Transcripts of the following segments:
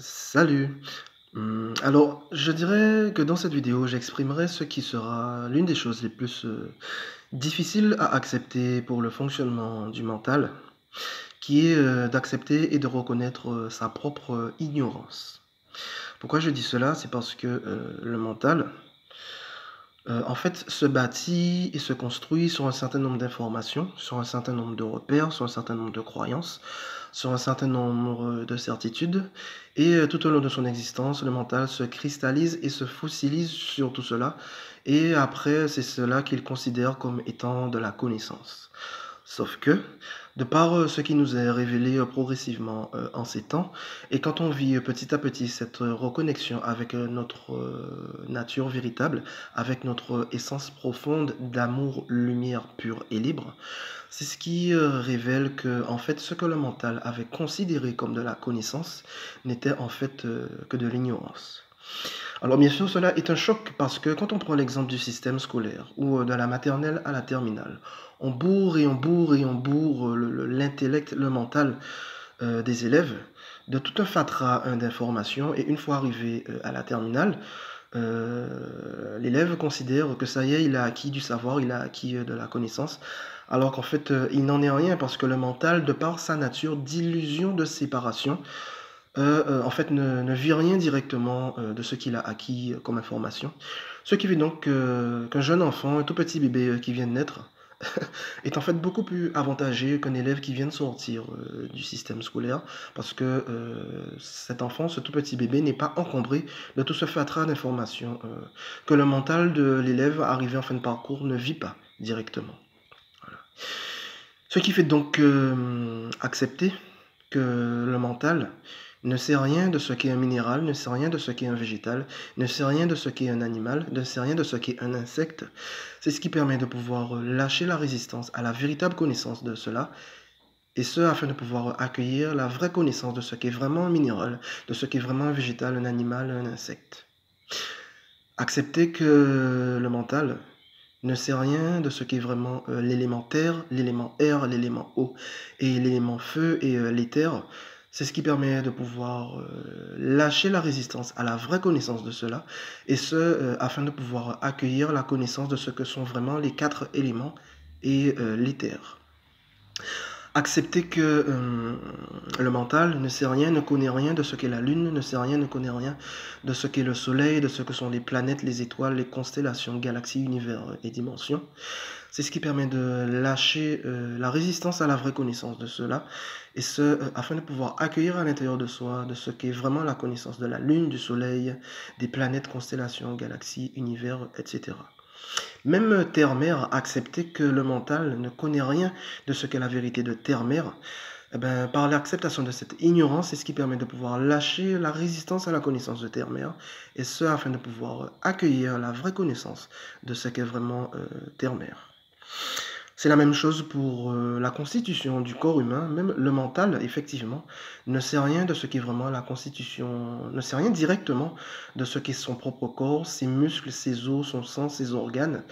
Salut. Alors, je dirais que dans cette vidéo, j'exprimerai ce qui sera l'une des choses les plus difficiles à accepter pour le fonctionnement du mental, qui est d'accepter et de reconnaître sa propre ignorance. Pourquoi je dis cela? C'est parce que le mental, en fait, se bâtit et se construit sur un certain nombre d'informations, sur un certain nombre de repères, sur un certain nombre de croyances, sur un certain nombre de certitudes. Et tout au long de son existence, le mental se cristallise et se fossilise sur tout cela. Et après, c'est cela qu'il considère comme étant de la connaissance. Sauf que, de par ce qui nous est révélé progressivement en ces temps, et quand on vit petit à petit cette reconnexion avec notre nature véritable, avec notre essence profonde d'amour, lumière pure et libre, c'est ce qui révèle que, en fait, ce que le mental avait considéré comme de la connaissance n'était en fait que de l'ignorance. Alors bien sûr, cela est un choc parce que quand on prend l'exemple du système scolaire ou de la maternelle à la terminale, on bourre et on bourre et on bourre l'intellect, le mental des élèves de tout un fatras d'informations et une fois arrivé à la terminale, l'élève considère que ça y est, il a acquis du savoir, il a acquis de la connaissance, alors qu'en fait, il n'en est rien parce que le mental, de par sa nature d'illusion de séparation, en fait, ne vit rien directement de ce qu'il a acquis comme information. Ce qui fait donc qu'un jeune enfant, un tout petit bébé qui vient de naître, est en fait beaucoup plus avantagé qu'un élève qui vient de sortir du système scolaire, parce que cet enfant, ce tout petit bébé, n'est pas encombré de tout ce fatras d'informations que le mental de l'élève arrivé en fin de parcours ne vit pas directement. Voilà. Ce qui fait donc accepter que le mental ne sait rien de ce qu'est un minéral, ne sait rien de ce qu'est un végétal, ne sait rien de ce qu'est un animal, ne sait rien de ce qu'est un insecte. C'est ce qui permet de pouvoir lâcher la résistance à la véritable connaissance de cela, et ce afin de pouvoir accueillir la vraie connaissance de ce qu'est vraiment un minéral, de ce qu'est vraiment un végétal, un animal, un insecte. Accepter que le mental ne sait rien de ce qu'est vraiment l'élément terre, l'élément air, l'élément eau et l'élément feu et l'éther. C'est ce qui permet de pouvoir lâcher la résistance à la vraie connaissance de cela, et ce, afin de pouvoir accueillir la connaissance de ce que sont vraiment les quatre éléments et l'éther. Accepter que le mental ne sait rien, ne connaît rien de ce qu'est la Lune, ne sait rien, ne connaît rien de ce qu'est le Soleil, de ce que sont les planètes, les étoiles, les constellations, galaxies, univers et dimensions. C'est ce qui permet de lâcher la résistance à la vraie connaissance de cela, et ce, afin de pouvoir accueillir à l'intérieur de soi de ce qu'est vraiment la connaissance de la Lune, du Soleil, des planètes, constellations, galaxies, univers, etc. Même Terre-Mère accepter que le mental ne connaît rien de ce qu'est la vérité de Terre-Mère, eh ben, par l'acceptation de cette ignorance, c'est ce qui permet de pouvoir lâcher la résistance à la connaissance de Terre-Mère, et ce afin de pouvoir accueillir la vraie connaissance de ce qu'est vraiment Terre-Mère. C'est la même chose pour la constitution du corps humain, même le mental, effectivement, ne sait rien de ce qu'est vraiment la constitution, ne sait rien directement de ce qu'est son propre corps, ses muscles, ses os, son sang, ses organes,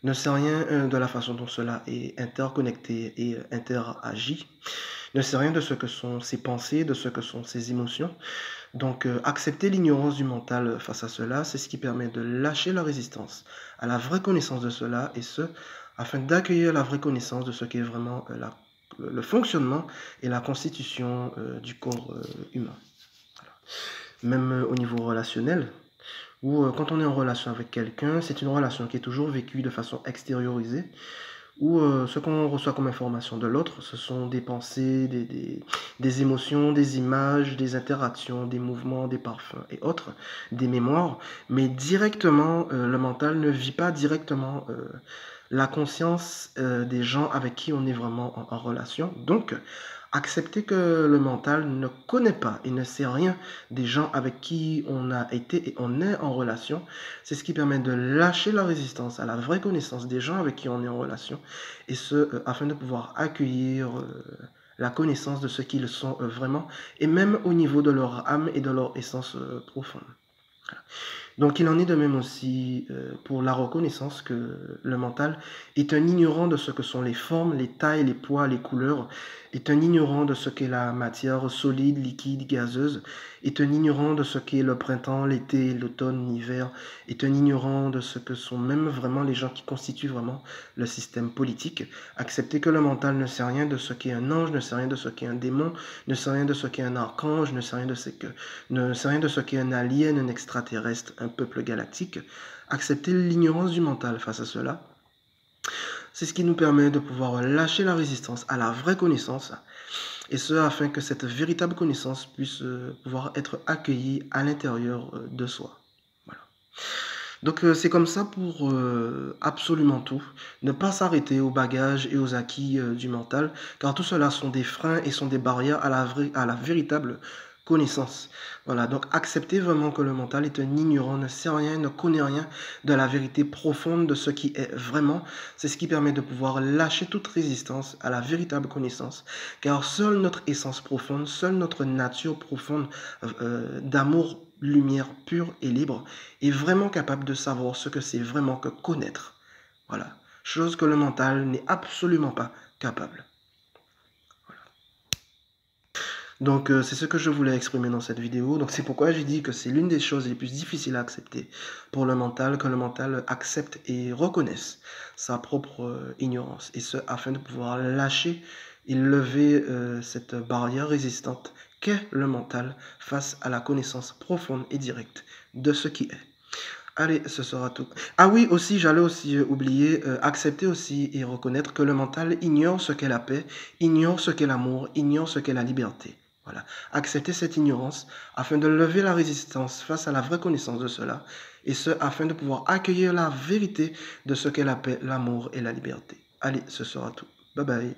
ne sait rien de la façon dont cela est interconnecté et interagit, ne sait rien de ce que sont ses pensées, de ce que sont ses émotions. Donc, accepter l'ignorance du mental face à cela, c'est ce qui permet de lâcher la résistance à la vraie connaissance de cela, et ce, afin d'accueillir la vraie connaissance de ce qu'est vraiment le fonctionnement et la constitution du corps humain. Voilà. Même au niveau relationnel, où quand on est en relation avec quelqu'un, c'est une relation qui est toujours vécue de façon extériorisée, où ce qu'on reçoit comme information de l'autre, ce sont des pensées, des émotions, des images, des interactions, des mouvements, des parfums et autres, des mémoires, mais directement, le mental ne vit pas directement la conscience des gens avec qui on est vraiment en relation. Donc, accepter que le mental ne connaît pas et ne sait rien des gens avec qui on a été et on est en relation, c'est ce qui permet de lâcher la résistance à la vraie connaissance des gens avec qui on est en relation, et ce, afin de pouvoir accueillir la connaissance de ce qu'ils sont vraiment, et même au niveau de leur âme et de leur essence profonde. Voilà. Donc il en est de même aussi pour la reconnaissance que le mental est un ignorant de ce que sont les formes, les tailles, les poids, les couleurs, est un ignorant de ce qu'est la matière solide, liquide, gazeuse, est un ignorant de ce qu'est le printemps, l'été, l'automne, l'hiver, est un ignorant de ce que sont même vraiment les gens qui constituent vraiment le système politique. Accepter que le mental ne sait rien de ce qu'est un ange, ne sait rien de ce qu'est un démon, ne sait rien de ce qu'est un archange, ne sait rien de ce qu'est un alien, un extraterrestre, un peuple galactique. Accepter l'ignorance du mental face à cela, c'est ce qui nous permet de pouvoir lâcher la résistance à la vraie connaissance, et ce afin que cette véritable connaissance puisse pouvoir être accueillie à l'intérieur de soi. Voilà. Donc c'est comme ça pour absolument tout. Ne pas s'arrêter aux bagages et aux acquis du mental, car tout cela sont des freins et sont des barrières à la véritable connaissance. Voilà, donc accepter vraiment que le mental est un ignorant, ne sait rien, ne connaît rien de la vérité profonde de ce qui est vraiment. C'est ce qui permet de pouvoir lâcher toute résistance à la véritable connaissance, car seule notre essence profonde, seule notre nature profonde d'amour, lumière pure et libre est vraiment capable de savoir ce que c'est vraiment que connaître. Voilà, chose que le mental n'est absolument pas capable. Donc c'est ce que je voulais exprimer dans cette vidéo. Donc c'est pourquoi j'ai dit que c'est l'une des choses les plus difficiles à accepter pour le mental, que le mental accepte et reconnaisse sa propre ignorance. Et ce, afin de pouvoir lâcher et lever cette barrière résistante qu'est le mental face à la connaissance profonde et directe de ce qui est. Allez, ce sera tout. Ah oui, aussi, j'allais aussi oublier, accepter aussi et reconnaître que le mental ignore ce qu'est la paix, ignore ce qu'est l'amour, ignore ce qu'est la liberté. Voilà. Accepter cette ignorance afin de lever la résistance face à la vraie connaissance de cela, et ce, afin de pouvoir accueillir la vérité de ce qu'est la paix, l'amour et la liberté. Allez, ce sera tout. Bye bye.